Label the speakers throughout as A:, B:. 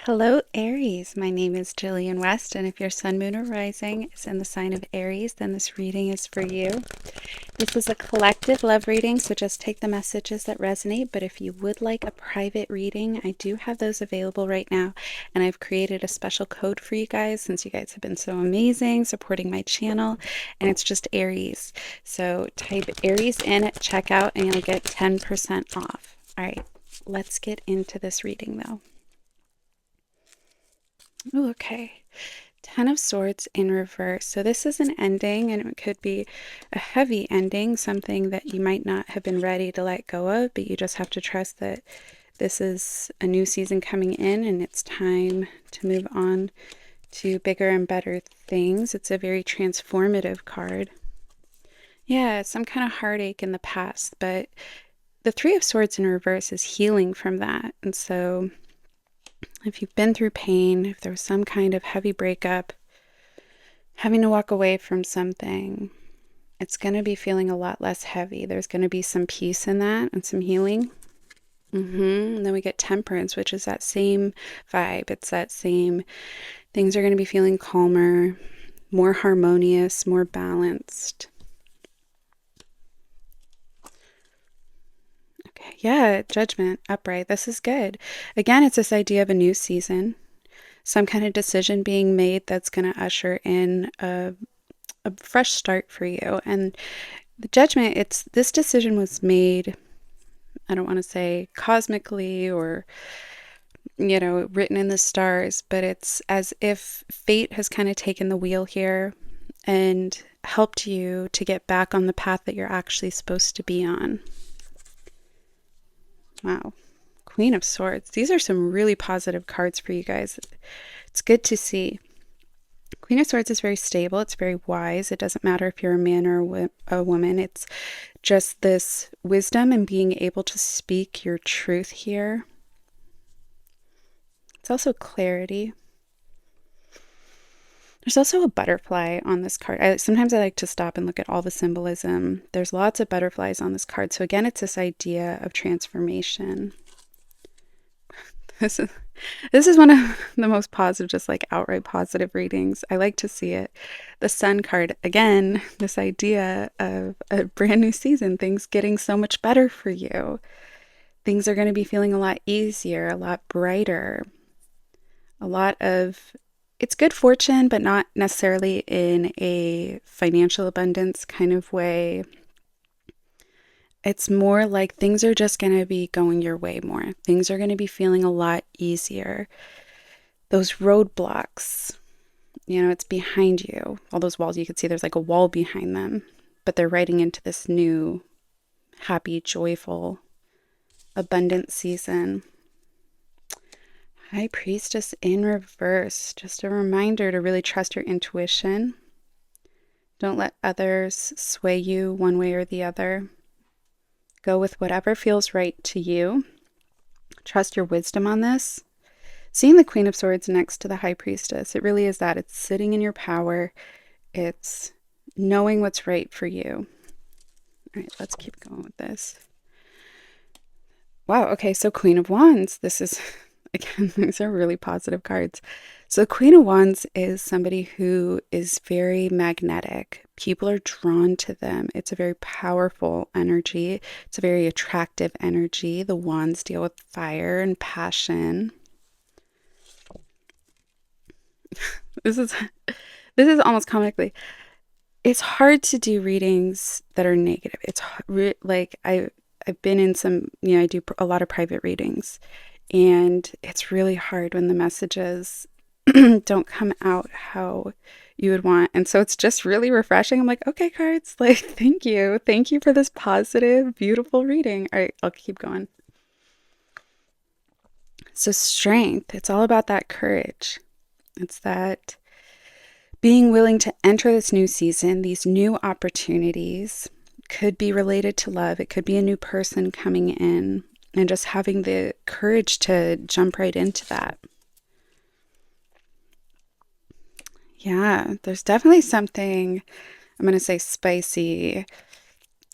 A: Hello, Aries. My name is Jillian West, and if your sun, moon, or rising is in the sign of Aries, then this reading is for you. This is a collective love reading, so just take the messages that resonate. But if you would like a private reading, I do have those available right now, and I've created a special code for you guys since you guys have been so amazing supporting my channel, and it's just Aries. So type Aries in at checkout, and you'll get 10% off. All right, let's get into this reading though. Oh, okay. Ten of Swords in reverse. So this is an ending, and it could be a heavy ending, something that you might not have been ready to let go of, but you just have to trust that this is a new season coming in and it's time to move on to bigger and better things. It's a very transformative card. Yeah, some kind of heartache in the past, but the Three of Swords in reverse is healing from that. And so if you've been through pain, if there was some kind of heavy breakup, having to walk away from something, it's going to be feeling a lot less heavy. There's going to be some peace in that and some healing. And then we get Temperance, which is that same vibe. It's that same, things are going to be feeling calmer, more harmonious, more balanced. Okay, yeah, Judgment, Upright. This is good. Again, it's this idea of a new season, some kind of decision being made that's going to usher in a fresh start for you. And the Judgment, it's this decision was made, I don't want to say cosmically or, written in the stars, but it's as if fate has kind of taken the wheel here and helped you to get back on the path that you're actually supposed to be on. Wow. Queen of Swords. These are some really positive cards for you guys. It's good to see. Queen of Swords is very stable. It's very wise. It doesn't matter if you're a man or a woman. It's just this wisdom and being able to speak your truth here. It's also clarity. There's also a butterfly on this card. Sometimes I like to stop and look at all the symbolism. There's lots of butterflies on this card. So again, it's this idea of transformation. This is one of the most positive, just like outright positive readings. I like to see it. The Sun card, again, this idea of a brand new season, things getting so much better for you. Things are going to be feeling a lot easier, a lot brighter. A lot of, it's good fortune, but not necessarily in a financial abundance kind of way. It's more like things are just going to be going your way more. Things are going to be feeling a lot easier. Those roadblocks, it's behind you. All those walls, you can see there's like a wall behind them, but they're riding into this new, happy, joyful, abundant season. High Priestess in reverse. Just a reminder to really trust your intuition. Don't let others sway you one way or the other. Go with whatever feels right to you. Trust your wisdom on this. Seeing the Queen of Swords next to the High Priestess, it really is that. It's sitting in your power. It's knowing what's right for you. All right, let's keep going with this. Wow, okay, so Queen of Wands. This is, again, these are really positive cards. So Queen of Wands is somebody who is very magnetic. People are drawn to them. It's a very powerful energy. It's a very attractive energy. The wands deal with fire and passion. This is almost comically. It's hard to do readings that are negative. It's like I've been in some, I do a lot of private readings, and it's really hard when the messages don't come out how you would want. And so it's just really refreshing. I'm like, okay, cards, like, thank you. Thank you for this positive, beautiful reading. All right, I'll keep going. So strength, it's all about that courage. It's that being willing to enter this new season, these new opportunities. Could be related to love. It could be a new person coming in, and just having the courage to jump right into that. Yeah, there's definitely something, I'm going to say spicy,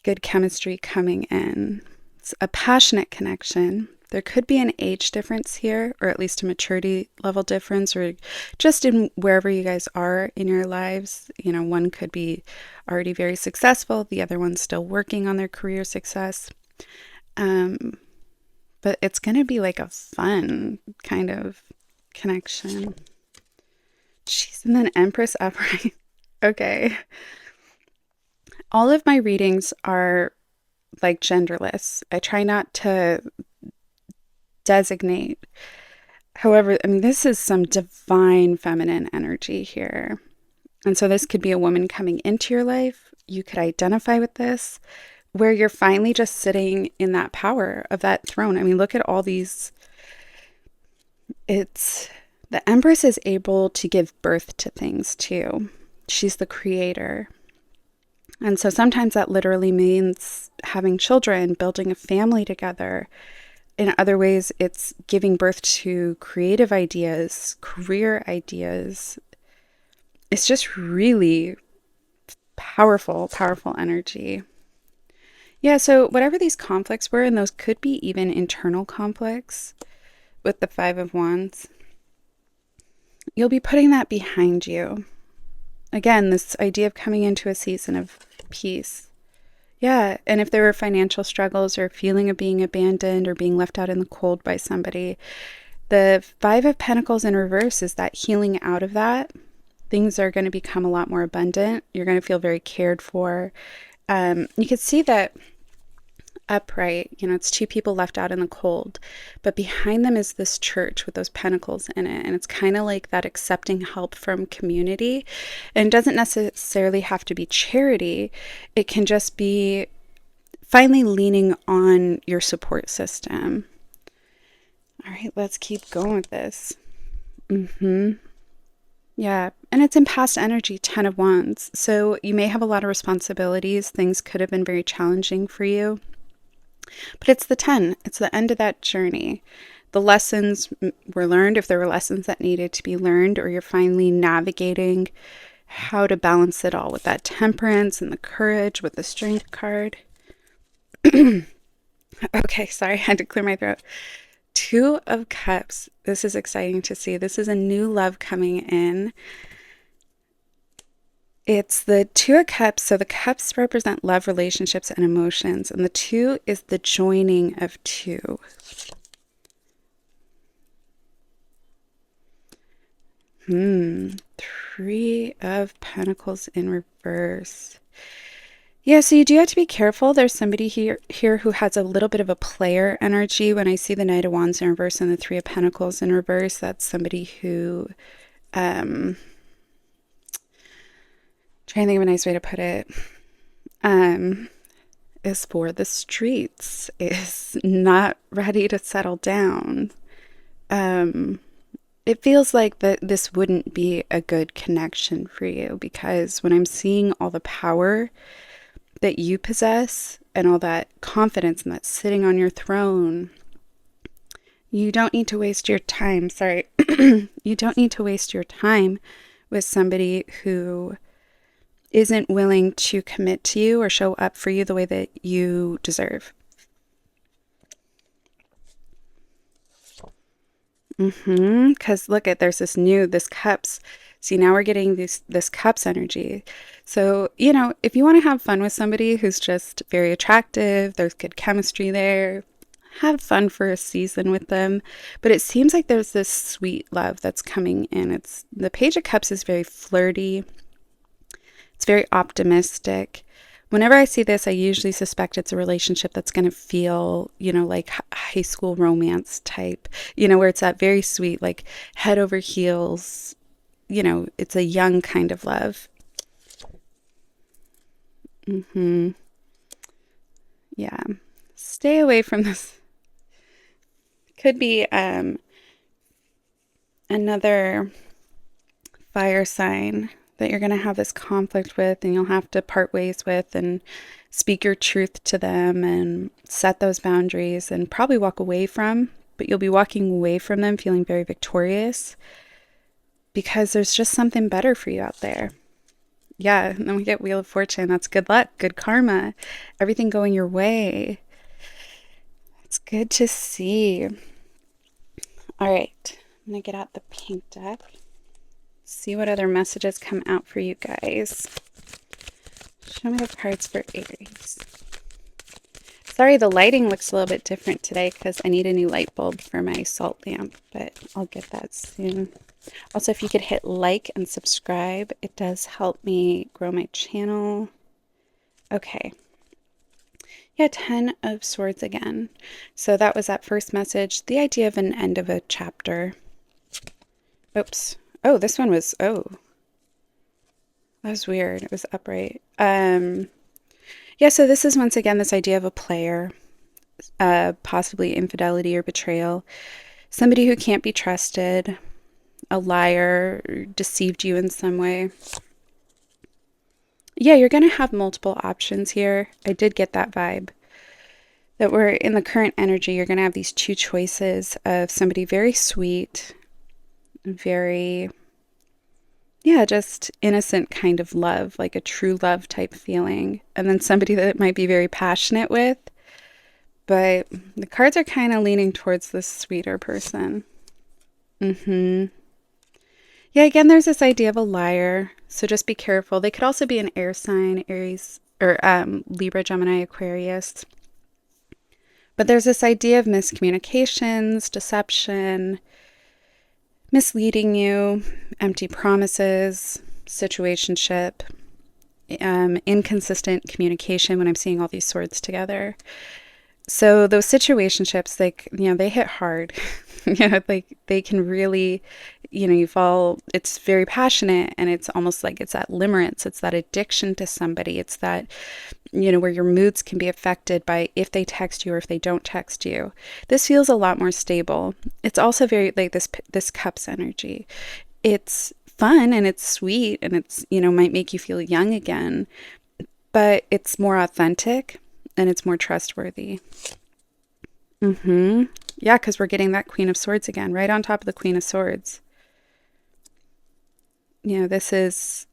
A: good chemistry coming in. It's a passionate connection. There could be an age difference here, or at least a maturity level difference, or just in wherever you guys are in your lives. You know, one could be already very successful, the other one's still working on their career success. Um, but it's going to be like a fun kind of connection. Jeez, and then Empress upright. Okay. All of my readings are like genderless. I try not to designate. However, I mean, this is some divine feminine energy here. And so this could be a woman coming into your life. You could identify with this, where you're finally just sitting in that power of that throne. I mean, look at all these. It's the Empress is able to give birth to things too. She's the creator. And so sometimes that literally means having children, building a family together. In other ways, it's giving birth to creative ideas, career ideas. It's just really powerful, powerful energy. Yeah, so whatever these conflicts were, and those could be even internal conflicts with the Five of Wands, you'll be putting that behind you. Again, this idea of coming into a season of peace. Yeah, and if there were financial struggles or feeling of being abandoned or being left out in the cold by somebody, the Five of Pentacles in reverse is that healing out of that. Things are going to become a lot more abundant. You're going to feel very cared for. You can see that upright, you know, it's two people left out in the cold, but behind them is this church with those pentacles in it. And it's kind of like that accepting help from community. And it doesn't necessarily have to be charity. It can just be finally leaning on your support system. All right, let's keep going with this. Yeah, and it's in past energy, 10 of Wands. So you may have a lot of responsibilities. Things could have been very challenging for you. But it's the 10. It's the end of that journey. The lessons were learned, if there were lessons that needed to be learned, or you're finally navigating how to balance it all with that temperance and the courage with the strength card. Okay, sorry, I had to clear my throat. Two of Cups. This is exciting to see. This is a new love coming in. It's the Two of Cups. So the cups represent love, relationships, and emotions. And the two is the joining of two. Three of Pentacles in reverse. Yeah, so you do have to be careful. There's somebody here who has a little bit of a player energy. When I see the Knight of Wands in reverse and the Three of Pentacles in reverse, that's somebody who trying to think of a nice way to put it, is for the streets, is not ready to settle down. It feels like that this wouldn't be a good connection for you, because when I'm seeing all the power that you possess and all that confidence and that sitting on your throne, you don't need to waste your time. Sorry. You don't need to waste your time with somebody who isn't willing to commit to you or show up for you the way that you deserve. Because look at, there's this cups. See, now we're getting this cups energy. So, you know, if you want to have fun with somebody who's just very attractive, there's good chemistry there, have fun for a season with them. But it seems like there's this sweet love that's coming in. It's the Page of Cups is very flirty. It's very optimistic. Whenever I see this, I usually suspect it's a relationship that's going to feel, you know, like high school romance type, you know, where it's that very sweet, like head over heels, you know, it's a young kind of love. Yeah. Stay away from this. Could be another fire sign that you're going to have this conflict with, and you'll have to part ways with and speak your truth to them and set those boundaries and probably walk away from, but you'll be walking away from them feeling very victorious because there's just something better for you out there. Yeah, and then we get Wheel of Fortune. That's good luck, good karma, everything going your way. It's good to see. All right, I'm gonna get out the pink deck. See what other messages come out for you guys. Show me the cards for Aries. Sorry, the lighting looks a little bit different today because I need a new light bulb for my salt lamp, but I'll get that soon. Also, if you could hit like and subscribe, it does help me grow my channel. Okay. Yeah, 10 of Swords again. So that was that first message, the idea of an end of a chapter. Oops. Oh, this one was, oh, that was weird. It was upright. Yeah, so this is once again this idea of a player, possibly infidelity or betrayal. Somebody who can't be trusted, a liar, deceived you in some way. Yeah, you're going to have multiple options here. I did get that vibe. That we're in the current energy, you're going to have these two choices of somebody very sweet, very, yeah, just innocent kind of love, like a true love type feeling. And then somebody that it might be very passionate with. But the cards are kind of leaning towards the sweeter person. Yeah, again, there's this idea of a liar. So just be careful. They could also be an air sign, Aries, or Libra, Gemini, Aquarius. But there's this idea of miscommunications, deception, misleading you, empty promises, situationship, inconsistent communication when I'm seeing all these swords together. So those situationships, like, they hit hard. Like they can really, you fall, it's very passionate and it's almost like it's that limerence. It's that addiction to somebody. It's that, where your moods can be affected by if they text you or if they don't text you. This feels a lot more stable. It's also very like this cups energy. It's fun and it's sweet and it's, might make you feel young again, but it's more authentic and it's more trustworthy. Yeah, because we're getting that Queen of Swords again, right on top of the Queen of Swords. This is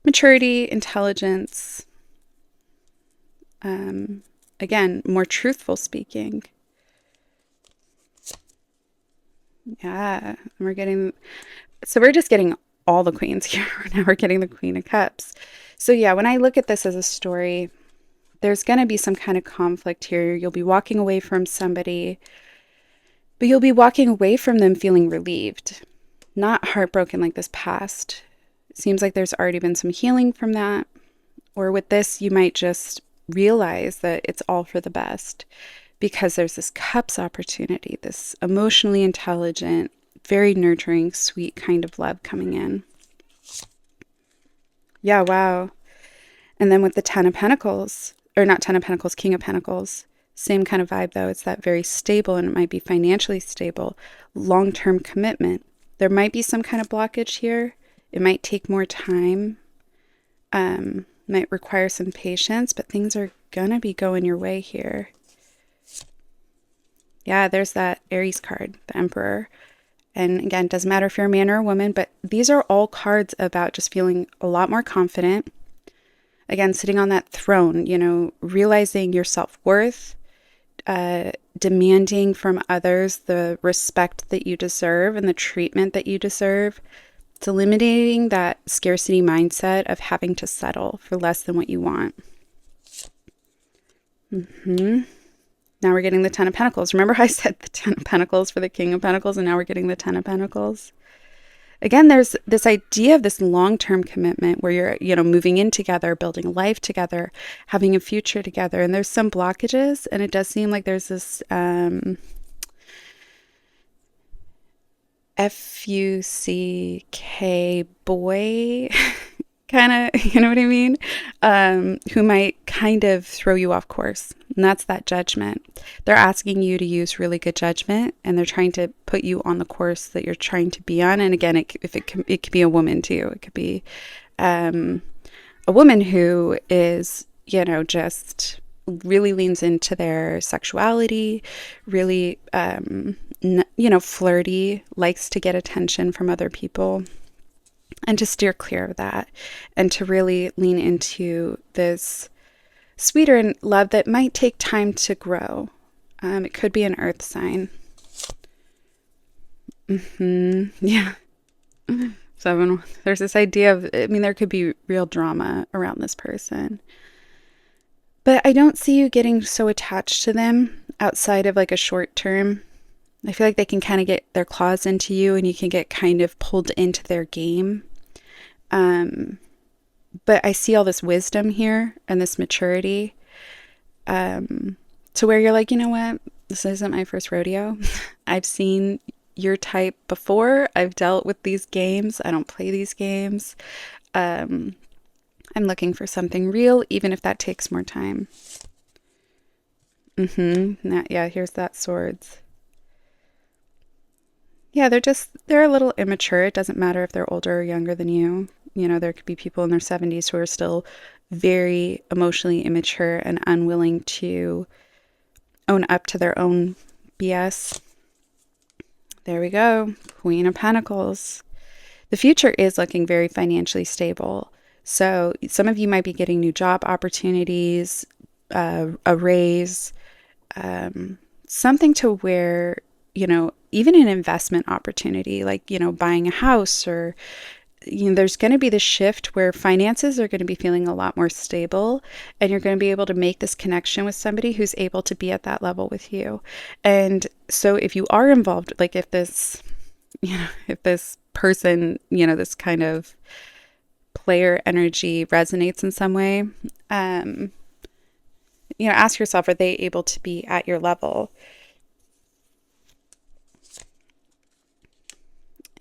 A: maturity, intelligence, again, more truthful speaking. Yeah, so we're just getting all the queens here. Now we're getting the Queen of Cups. So yeah, when I look at this as a story, there's going to be some kind of conflict here. You'll be walking away from somebody, but you'll be walking away from them feeling relieved, not heartbroken like this past. It seems like there's already been some healing from that. Or with this, you might just realize that it's all for the best because there's this cups opportunity, this emotionally intelligent, very nurturing, sweet kind of love coming in. Yeah, wow. And then with the 10 of Pentacles, or not 10 of Pentacles, King of Pentacles, same kind of vibe though. It's that very stable, and it might be financially stable, long-term commitment. There might be some kind of blockage here. It might take more time, might require some patience, but things are gonna be going your way here. Yeah, there's that Aries card, the Emperor. And again, it doesn't matter if you're a man or a woman, but these are all cards about just feeling a lot more confident. Again, sitting on that throne, realizing your self-worth, demanding from others the respect that you deserve and the treatment that you deserve. It's eliminating that scarcity mindset of having to settle for less than what you want. Now we're getting the 10 of Pentacles. Remember how I said the 10 of Pentacles for the King of Pentacles, and now we're getting the 10 of Pentacles? Again, there's this idea of this long-term commitment where you're, moving in together, building a life together, having a future together. And there's some blockages, and it does seem like there's this F-U-C-K boy kind of, you know what I mean? Who might kind of throw you off course. And that's that judgment. They're asking you to use really good judgment, and they're trying to put you on the course that you're trying to be on. And again, it could be a woman too. It could be a woman who is, just really leans into their sexuality, really, flirty, likes to get attention from other people. And to steer clear of that and to really lean into this sweeter love that might take time to grow. It could be an earth sign. Yeah. Seven. There's this idea of, I mean, there could be real drama around this person. But I don't see you getting so attached to them outside of like a short term. I feel like they can kind of get their claws into you and you can get kind of pulled into their game. Um, but I see all this wisdom here and this maturity, to where you're like, you know what? This isn't my first rodeo. I've seen your type before. I've dealt with these games. I don't play these games. Um, I'm looking for something real, even if that takes more time. Yeah, here's that swords. Yeah, they're a little immature. It doesn't matter if they're older or younger than you. You know, there could be people in their 70s who are still very emotionally immature and unwilling to own up to their own BS. There we go. Queen of Pentacles. The future is looking very financially stable. So some of you might be getting new job opportunities, a raise, something to where, you know, even an investment opportunity, like, you know, buying a house or, you know, there's going to be this shift where finances are going to be feeling a lot more stable and you're going to be able to make this connection with somebody who's able to be at that level with you. And so if you are involved, like if this, you know, if this person, you know, this kind of player energy resonates in some way, you know, ask yourself, are they able to be at your level?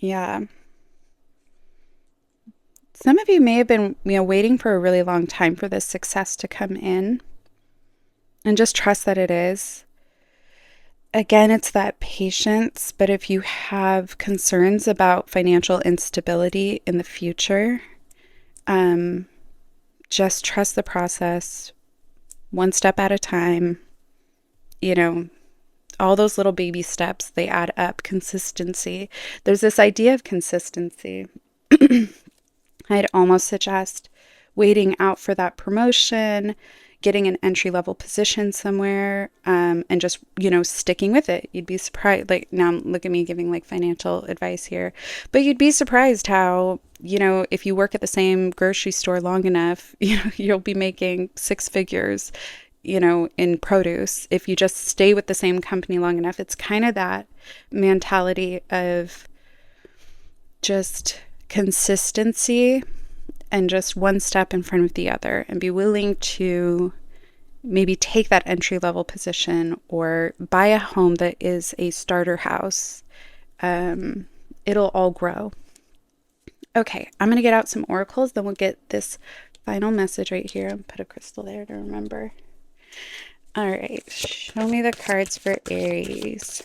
A: Yeah. Some of you may have been, you know, waiting for a really long time for this success to come in, and just trust that it is. Again, it's that patience, but if you have concerns about financial instability in the future, just trust the process, one step at a time. You know, all those little baby steps, they add up. Consistency. There's this idea of consistency. I'd almost suggest waiting out for that promotion, getting an entry level position somewhere, and just, you know, sticking with it. You'd be surprised. Like, now look at me giving like financial advice here, but you'd be surprised how, you know, if you work at the same grocery store long enough, you know, you'll be making six figures, you know, in produce. If you just stay with the same company long enough, it's kind of that mentality of just consistency and just one step in front of the other, and be willing to maybe take that entry level position or buy a home that is a starter house. It'll all grow. Okay, I'm going to get out some oracles, then we'll get this final message right here and put a crystal there to remember. All right, show me the cards for Aries.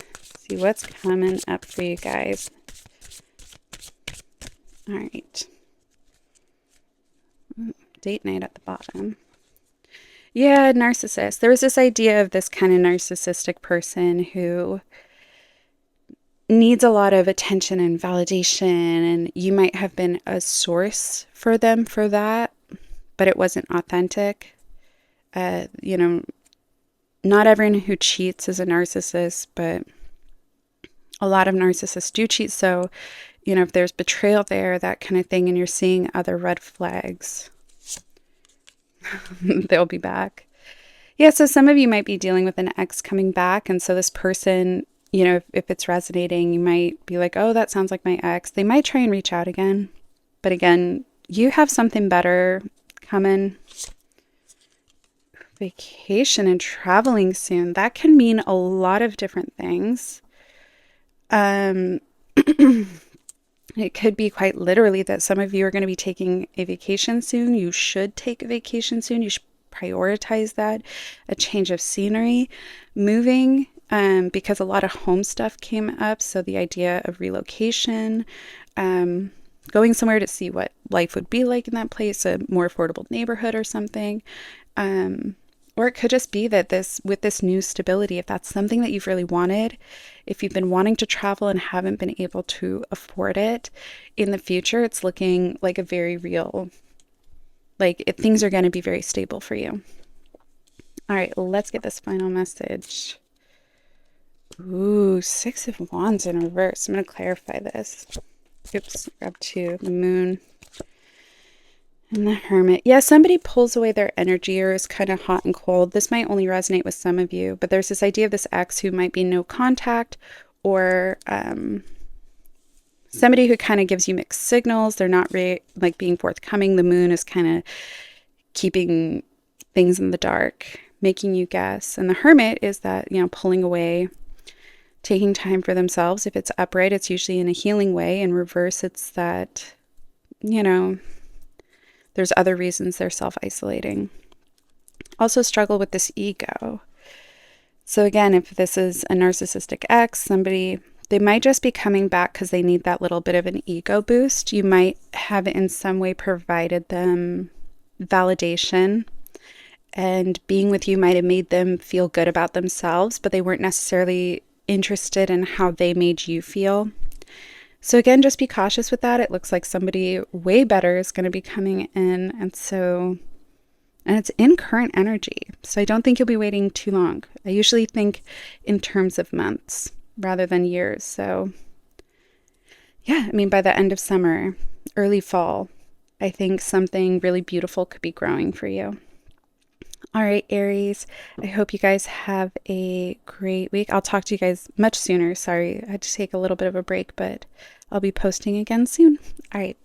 A: See what's coming up for you guys. All right. Date night at the bottom. Yeah, narcissist. There was this idea of this kind of narcissistic person who needs a lot of attention and validation, and you might have been a source for them for that, but it wasn't authentic. You know, not everyone who cheats is a narcissist, but a lot of narcissists do cheat. So, you know, if there's betrayal there, that kind of thing, and you're seeing other red flags, they'll be back. Yeah, so some of you might be dealing with an ex coming back. And so this person, you know, if it's resonating, you might be like, oh, that sounds like my ex. They might try and reach out again. But again, you have something better coming. Vacation and traveling soon. That can mean a lot of different things. It could be quite literally that some of you are going to be taking a vacation soon. You should take a vacation soon. You should prioritize that. A change of scenery, moving, because a lot of home stuff came up. So the idea of relocation, going somewhere to see what life would be like in that place, a more affordable neighborhood or something. Or it could just be that with this new stability, if that's something that you've really wanted, if you've been wanting to travel and haven't been able to afford it, in the future, it's looking like a very real, like things are going to be very stable for you. All right, let's get this final message. Ooh, Six of Wands in reverse. I'm going to clarify this. Oops, grab two. The Moon and the Hermit. Yeah, somebody pulls away their energy or is kind of hot and cold. This might only resonate with some of you, but there's this idea of this ex who might be no contact, or somebody who kind of gives you mixed signals. They're not like being forthcoming. The Moon is kind of keeping things in the dark, making you guess. And the Hermit is that, pulling away, taking time for themselves. If it's upright, it's usually in a healing way. In reverse, it's that, there's other reasons they're self-isolating. Also struggle with this ego. So again, if this is a narcissistic ex, they might just be coming back because they need that little bit of an ego boost. You might have in some way provided them validation, and being with you might have made them feel good about themselves, but they weren't necessarily interested in how they made you feel. So again, just be cautious with that. It looks like somebody way better is going to be coming in. And it's in current energy. So I don't think you'll be waiting too long. I usually think in terms of months rather than years. So yeah, I mean, by the end of summer, early fall, I think something really beautiful could be growing for you. All right, Aries, I hope you guys have a great week. I'll talk to you guys much sooner. Sorry, I had to take a little bit of a break, but I'll be posting again soon. All right, bye.